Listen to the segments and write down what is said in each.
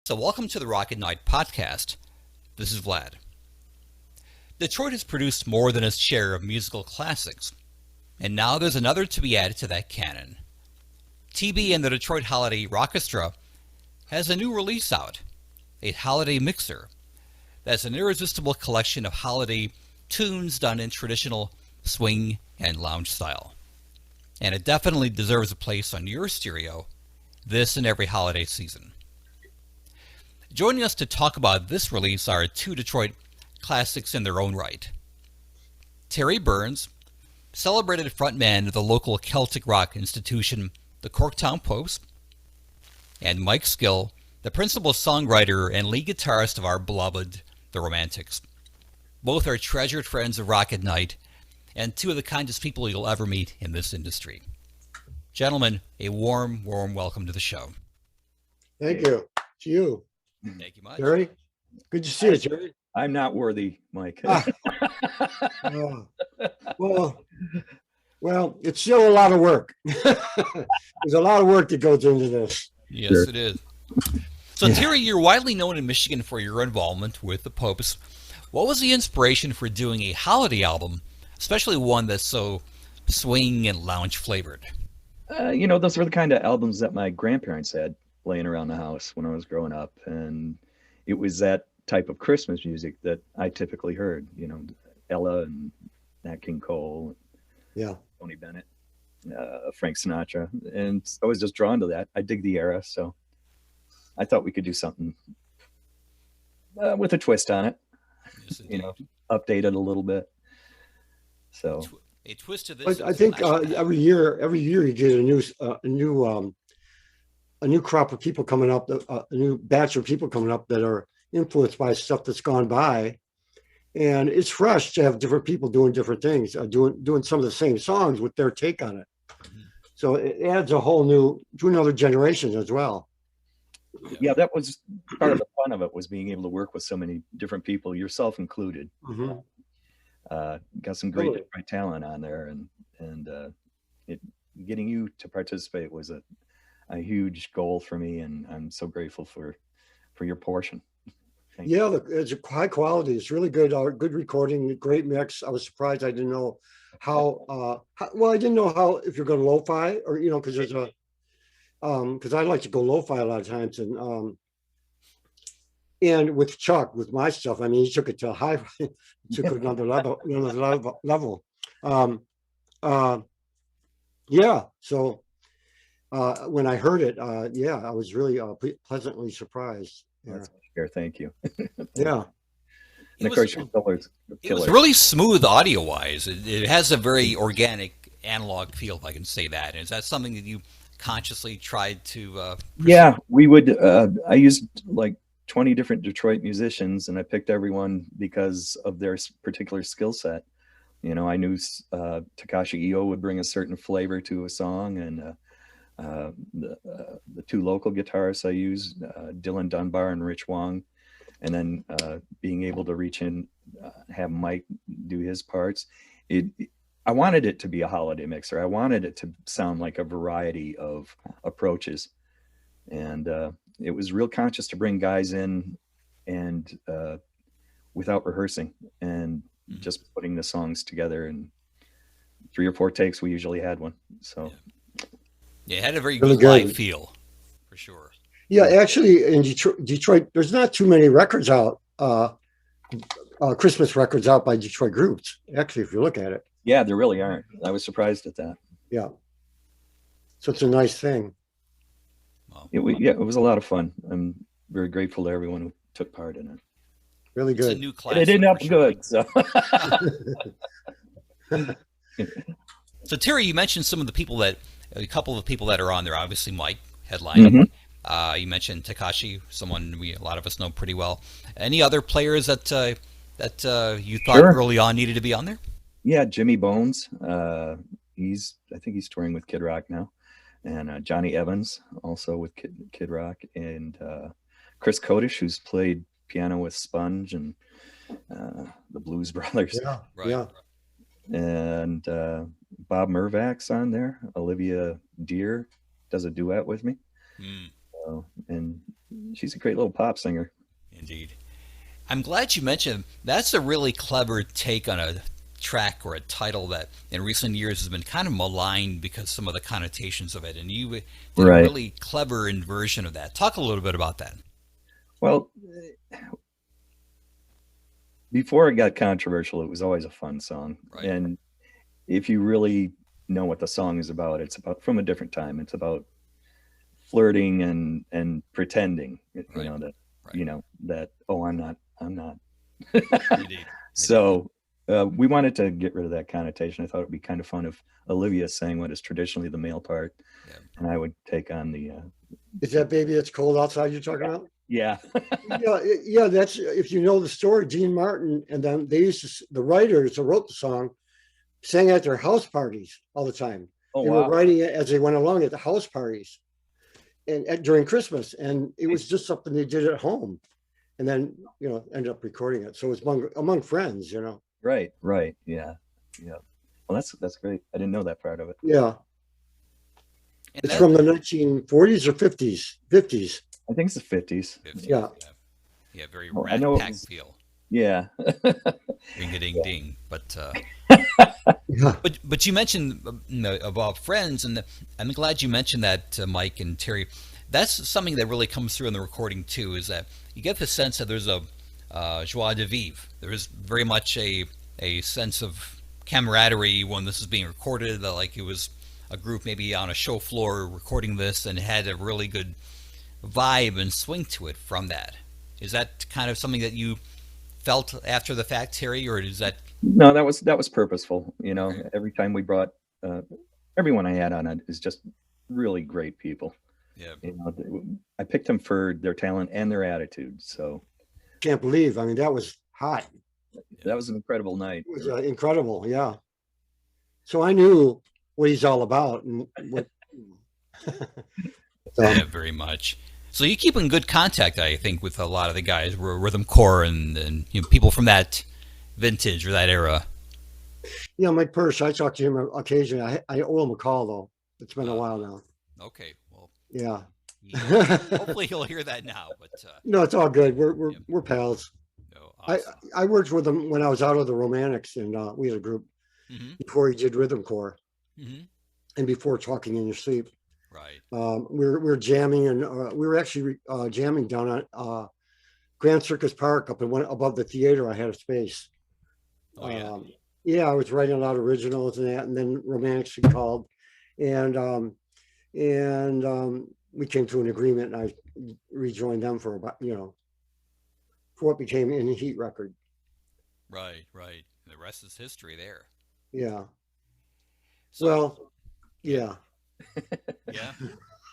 So welcome to the Rock at Night podcast. This is Vlad. Detroit has produced more than its share of musical classics, and now there's another to be added to that canon. TB and the Detroit Holiday Rockestra has a new release out, a holiday mixer that's an irresistible collection of holiday tunes done in traditional swing and lounge style. And it definitely deserves a place on your stereo this and every holiday season. Joining us to talk about this release are two Detroit classics in their own right. Terry Burns, celebrated frontman of the local Celtic rock institution, the Corktown Popes, and Mike Skill, the principal songwriter and lead guitarist of our beloved The Romantics. Both are treasured friends of Rock at Night and two of the kindest people you'll ever meet in this industry. Gentlemen, a warm welcome to the show. Thank you. To you. Thank you much. Jerry, good to see you, Jerry. I'm not worthy, Mike. Well, it's still a lot of work. There's a lot of work that goes into this. Yes, Sure. It is. So, Terry, you're widely known in Michigan for your involvement with the Popes. What was the inspiration for doing a holiday album, especially one that's so swing and lounge flavored? Those were the kind of albums that my grandparents had laying around the house when I was growing up. And it was that type of Christmas music that I typically heard, Ella and Nat King Cole, Yeah. Tony Bennett, Frank Sinatra. And I was just drawn to that. I dig the era. So I thought we could do something with a twist on it, Yes, update it a little bit. So a twist to this. I think every year you get a new crop of people coming up, a new batch of people coming up that are influenced by stuff that's gone by, and it's fresh to have different people doing different things, doing some of the same songs with their take on it. Mm-hmm. So it adds a whole new to another generation as well. yeah, that was part of the fun of it, was being able to work with so many different people, yourself included. Mm-hmm. Got some great Totally. Detroit talent on there, and getting you to participate was a huge goal for me, and I'm so grateful for your portion. Thank you. Yeah, it's a high quality. It's really good. Good recording, great mix. I was surprised. I didn't know how I didn't know how, if you're going to lo-fi or, because there's a, because I like to go lo-fi a lot of times. And with Chuck, with my stuff, I mean, he took it to a high, took it another level. Yeah. So when I heard it, I was really pleasantly surprised. Yeah. That's fair. Thank you. Yeah. And of course, your colors. It was really smooth audio-wise. It has a very organic analog feel, if I can say that. Is that something that you consciously tried to Yeah, we would. I used like 20 different Detroit musicians, and I picked everyone because of their particular skill set. I knew Takashi Io would bring a certain flavor to a song, and the two local guitarists I used, Dylan Dunbar and Rich Wong, and then being able to reach in, have Mike do his parts. I wanted it to be a holiday mixer. I wanted it to sound like a variety of approaches, and it was real conscious to bring guys in and without rehearsing, and just putting the songs together in 3 or 4 takes. We usually had one. So Yeah, it had a very Really good live good. feel, for sure. Yeah, actually, in Detroit, there's not too many records out, Christmas records out by Detroit groups. Actually, if you look at it, yeah, there really aren't. I was surprised at that. yeah. So it's a nice thing. Well, It was a lot of fun. I'm very grateful to everyone who took part in it. Really it's a good. new And classic. it ended up for sure. good. So So Terry, you mentioned a couple of people that are on there. Obviously, Mike headlining. You mentioned Takashi, someone a lot of us know pretty well. Any other players that you thought Sure. early on needed to be on there? Yeah, Jimmy Bones. I think he's touring with Kid Rock now, and Johnny Evans also with Kid Rock, and Chris Kodish, who's played piano with Sponge and the Blues Brothers. Yeah, Right. yeah. And Bob Mervak's on there. Olivia Deer does a duet with me. Mm. And she's a great little pop singer. Indeed. I'm glad you mentioned that's a really clever take on a track or a title that in recent years has been kind of maligned because some of the connotations of it. And you did a Right. really clever inversion of that. Talk a little bit about that. Well, before it got controversial, it was always a fun song. Right. And if you really know what the song is about, it's about from a different time. It's about flirting and pretending, Right. that, Right. that, oh, I'm not. Indeed. So we wanted to get rid of that connotation. I thought it'd be kind of fun if Olivia sang what is traditionally the male part, Yeah. and I would take on the. Is that Baby It's Cold Outside you're talking about? Yeah. Yeah. That's, if you know the story, Dean Martin and then they used to, the writers that wrote the song sang at their house parties all the time. Oh, They were wow. writing it as they went along at the house parties and during Christmas, and it was just something they did at home, and then ended up recording it. So it's among friends. Right. Yeah. Well, that's great. I didn't know that part of it. Yeah, And it's that, from the 1940s or 50s. 50s. I think it's the 50s. 50s, Yeah. Yeah, very Well, I Rat know it Pack was- feel. Yeah. Ring-a-ding-ding. But Yeah. but you mentioned about friends, and I'm glad you mentioned that, Mike and Terry. That's something that really comes through in the recording too. Is that you get the sense that there's a joie de vivre. There is very much a sense of camaraderie when this is being recorded. That like it was a group maybe on a show floor recording this and had a really good vibe and swing to it from that. Is that kind of something that you felt after the fact, Terry, or is that? No, that was purposeful. Okay. Every time we brought everyone I had on it is just really great people. Yeah. I picked them for their talent and their attitude. So Can't believe. I mean, that was hot. that was an incredible night. It was incredible. Yeah. So I knew what he's all about and what. Yeah, very much. So you keep in good contact, I think, with a lot of the guys, rhythm core and people from that vintage or that era. Yeah, Mike Purse. I talk to him occasionally. I owe him a call though. It's been a while now. Okay, well, Yeah. hopefully he'll hear that now. But No, it's all good. Yeah. We're pals. no, awesome. I worked with him when I was out of the Romantics, and we had a group Hmm. before he did rhythm core Hmm. and before Talking in Your Sleep. Right. We were jamming, and we were actually jamming down at Grand Circus Park up in above the theater. I had a space. Oh yeah. Yeah, I was writing a lot of originals and that, and then Romantics had called, and we came to an agreement, and I rejoined them for about for what became In the Heat record. Right. Right. And the rest is history there. Yeah. So, Well, yeah. yeah.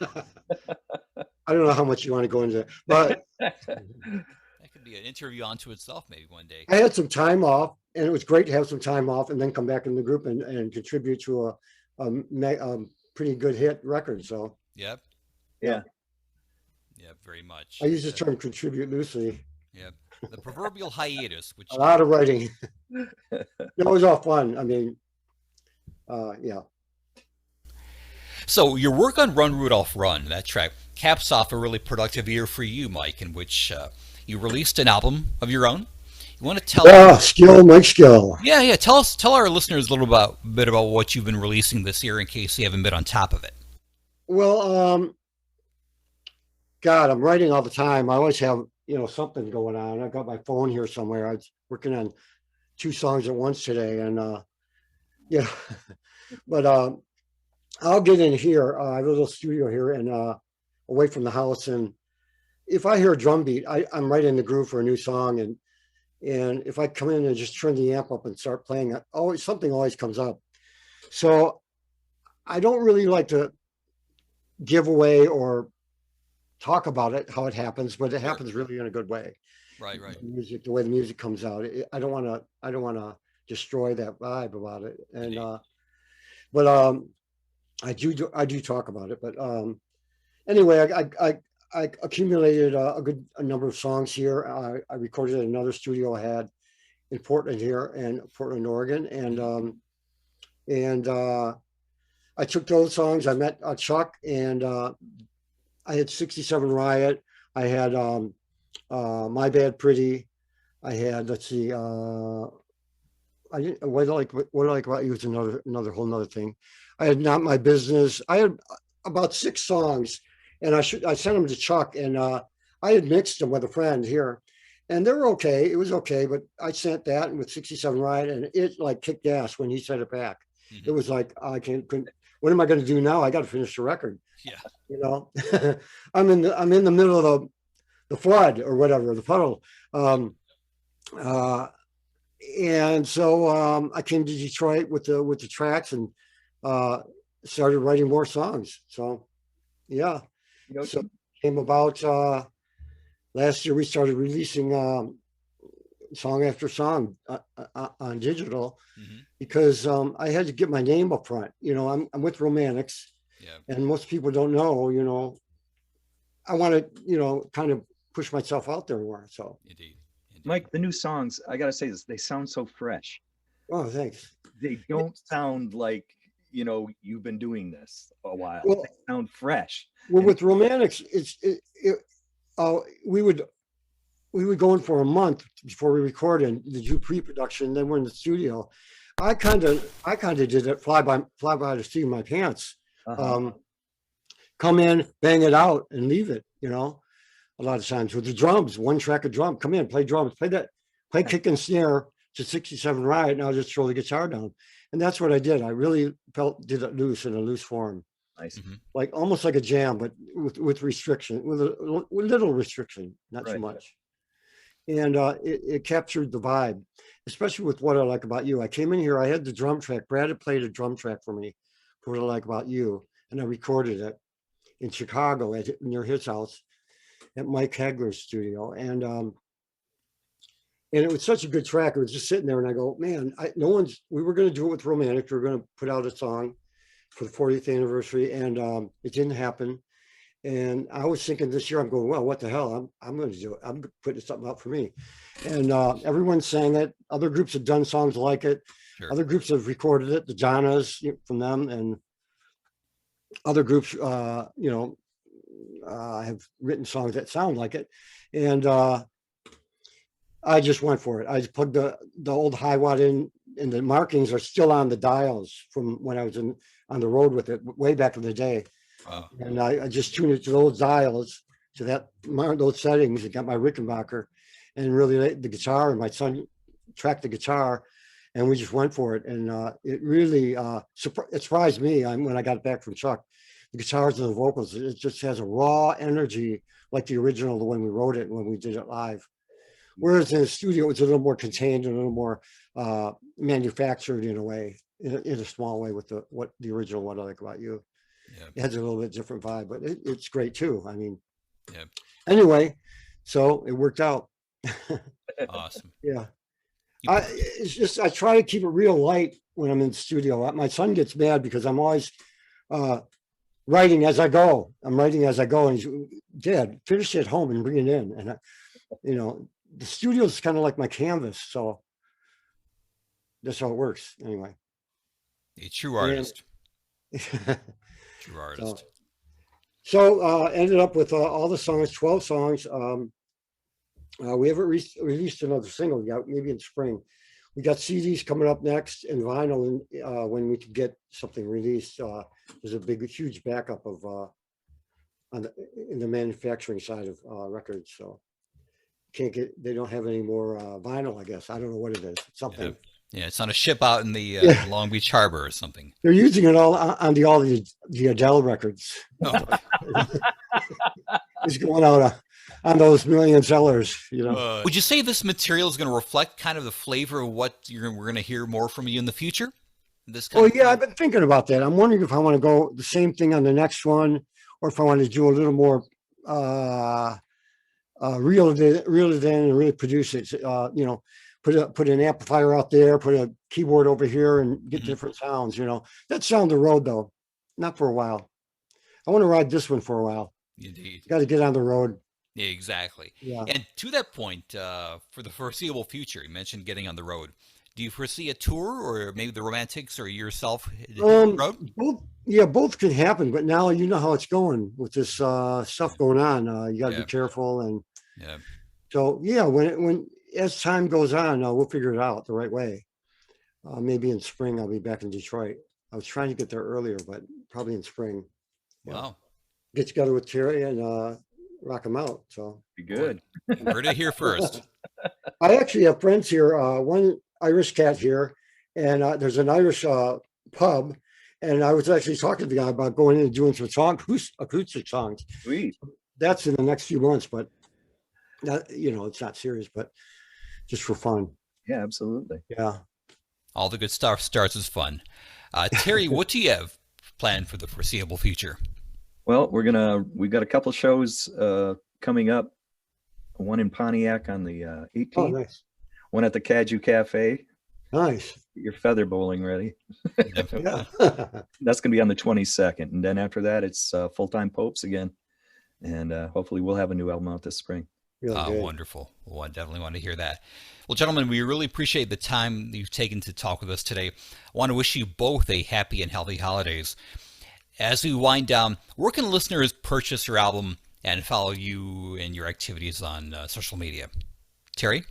I don't know how much you want to go into it, but That could be an interview onto itself, maybe one day. I had some time off, and it was great to have some time off and then come back in the group and contribute to a pretty good hit record. So Yep. Yeah. Yeah. Very much. I use the term contribute loosely. Yep. The proverbial hiatus, which A lot of writing. It was all fun. I mean, yeah. So your work on Run Rudolph Run, that track, caps off a really productive year for you, Mike, in which you released an album of your own. You want to tell? Mike Skill. Yeah. Tell our listeners a little bit about what you've been releasing this year, in case you haven't been on top of it. Well, God, I'm writing all the time. I always have something going on. I've got my phone here somewhere. I was working on 2 songs at once today, and yeah, but I'll get in here. I have a little studio here and away from the house, and if I hear a drum beat, I'm right in the groove for a new song, and if I come in and just turn the amp up and start playing, something always comes up. So I don't really like to give away or talk about it, how it happens, but it happens really in a good way. Right. The way the music comes out. I don't want to destroy that vibe about it. And but I do talk about it. But anyway, I accumulated a number of songs here. I recorded at another studio I had in Portland here and Portland, Oregon, and I took those songs. I met Chuck, and I had 67 Riot, I had My Bad Pretty. I had, let's see, I didn't, what I like about you is another whole nother thing. I had Not My Business. I had about 6 songs, and I sent them to Chuck, and I had mixed them with a friend here, and they were okay. It was okay, but I sent that and with 67 Ride, and it like kicked ass when he sent it back. It was like I couldn't. What am I going to do now? I got to finish the record. Yeah. You know, I'm in the middle of the flood or whatever, the puddle. And so I came to Detroit with the tracks and started writing more songs. So yeah, so it came about last year. We started releasing song after song on digital because I had to get my name up front. You know, I'm with Romantics, and most people don't know. You know, I want to kind of push myself out there more. So Indeed. Mike, the new songs, I gotta say this, they sound so fresh. Oh, thanks. They don't sound like you've been doing this a while. Well, they sound fresh. Well, with Romantics, we would go in for a month before we recorded, to do pre-production. Then we're in the studio. I kind of did it fly by the seat of my pants. Come in, bang it out, and leave it. You know, a lot of times with the drums, one track of drum. Come in, play drums, play kick and snare to 67 Ride, and I'll just throw the guitar down. And that's what I did. I really did it loose, in a loose form. Nice. Like almost like a jam, but with restriction, with a little restriction, not too much. And it captured the vibe, especially with What I Like About You. I came in here, I had the drum track. Brad had played a drum track for me for What I Like About You, and I recorded it in Chicago near his house at Mike Hagler's studio. And it was such a good track. It was just sitting there, and I go, man, we were going to do it with Romantic. We were going to put out a song for the 40th anniversary, and it didn't happen. And I was thinking this year, I'm going, well, what the hell? I'm going to do it. I'm putting something out for me. And everyone sang it. Other groups have done songs like it. Sure. Other groups have recorded it, the Donnas from them, and other groups, have written songs that sound like it. And I just went for it. I just plugged the old high watt in, and the markings are still on the dials from when I was on the road with it way back in the day. Wow. And I just tuned it to those dials, to those settings, and got my Rickenbacker, and really the guitar. And my son tracked the guitar, and we just went for it. And it really it surprised me when I got back from Chuck. The guitars and the vocals, it just has a raw energy like the original, the when we wrote it, when we did it live. Whereas in the studio, it's a little more contained and a little more manufactured in a way, in a small way, with the original What I Like About You. Yeah. It has a little bit different vibe, but it's great too. I mean, yeah. Anyway, so it worked out. Awesome. Yeah. It's just, I try to keep it real light when I'm in the studio. My son gets mad because I'm always writing as I go. I'm writing as I go, and he's, Dad, finish it at home and bring it in. And the studio is kind of like my canvas, so that's how it works. Anyway, a true artist. True artist. So ended up with all the songs, 12 songs. We haven't released another single yet, maybe in spring. We got CDs coming up next, and vinyl when we can get something released. There's a huge backup of in the manufacturing side of records. So they don't have any more vinyl, I guess. I don't know what it is. Something. Yeah, it's on a ship out in the Long Beach Harbor or something. They're using it all on the Adele records. Oh. It's going out on those million sellers, Would you say this material is going to reflect kind of the flavor of what we're going to hear more from you in the future? I've been thinking about that. I'm wondering if I want to go the same thing on the next one, or if I want to do a little more reel it in and really produce it. Put an amplifier out there, put a keyboard over here, and get different sounds. That's down the road, though, not for a while. I want to ride this one for a while. Indeed. Got to get on the road. Yeah, exactly. Yeah. And to that point, for the foreseeable future, you mentioned getting on the road. Do you foresee a tour, or maybe the Romantics or yourself hit the road? Both can happen, but now you know how it's going with this stuff going on. You got to be careful, and Yeah. so when as time goes on, we'll figure it out the right way. Maybe in spring I'll be back in Detroit. I was trying to get there earlier, but probably in spring. Wow. Get together with Terry and rock them out. So Be good. Heard it here first. I actually have friends here. One Irish cat here, and there's an Irish pub. And I was actually talking to the guy about going in and doing some acoustic songs. Sweet. That's in the next few months, but it's not serious, but just for fun. Yeah, absolutely. Yeah. All the good stuff starts as fun. Terry, what do you have planned for the foreseeable future? Well, we've got a couple shows coming up. One in Pontiac on the 18th. Oh, nice. One at the Caju Cafe. Nice. Get your feather bowling ready. Yeah. That's going to be on the 22nd. And then after that, it's Full-Time Popes again. And hopefully we'll have a new album out this spring. Wonderful. Well, I definitely want to hear that. Well, gentlemen, we really appreciate the time you've taken to talk with us today. I want to wish you both a happy and healthy holidays. As we wind down, where can listeners purchase your album and follow you and your activities on social media? Terry?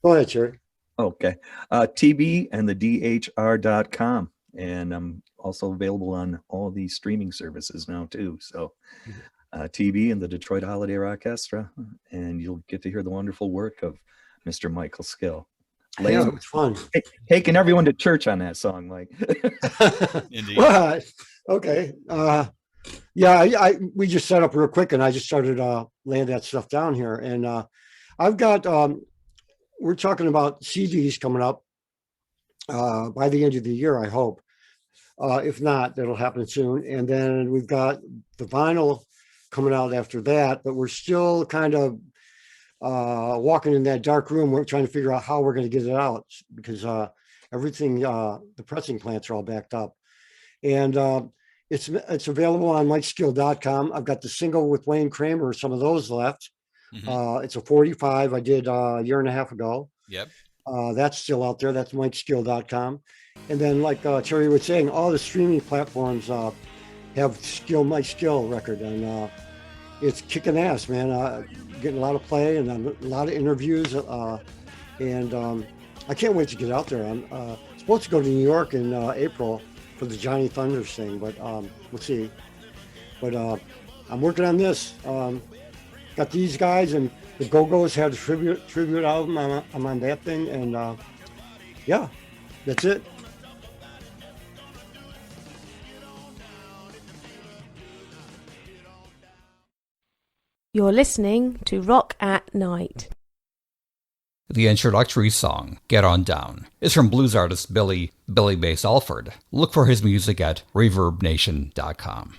Go ahead, Terry. Okay. TB and the DHR.com. And I'm also available on all these streaming services now, too. So TB and the Detroit Holiday Rockestra. And you'll get to hear the wonderful work of Mr. Michael Skill. Yeah, it's fun. Taking everyone to church on that song, Mike. Indeed. Well, okay. We just set up real quick, and I just started laying that stuff down here. And I've got, we're talking about CDs coming up by the end of the year, I hope. If not, that'll happen soon. And then we've got the vinyl coming out after that, but we're still kind of walking in that dark room. We're trying to figure out how we're going to get it out because everything, the pressing plants are all backed up. And it's available on MikeSkill.com. I've got the single with Wayne Kramer, some of those left. Mm-hmm. It's a 45 I did a year and a half ago. Yep. That's still out there. That's MikeSkill.com. And then, like Terry was saying, all the streaming platforms have Mike Skill record, and it's kicking ass, man. Getting a lot of play and a lot of interviews, and I can't wait to get out there. I'm supposed to go to New York in April for the Johnny Thunders thing, but we'll see. But I'm working on this. Got these guys, and the Go-Go's had a tribute album. I'm on that thing, and yeah, that's it. You're listening to Rock at Night. The introductory song, Get On Down, is from blues artist Billy Bass Alford. Look for his music at ReverbNation.com.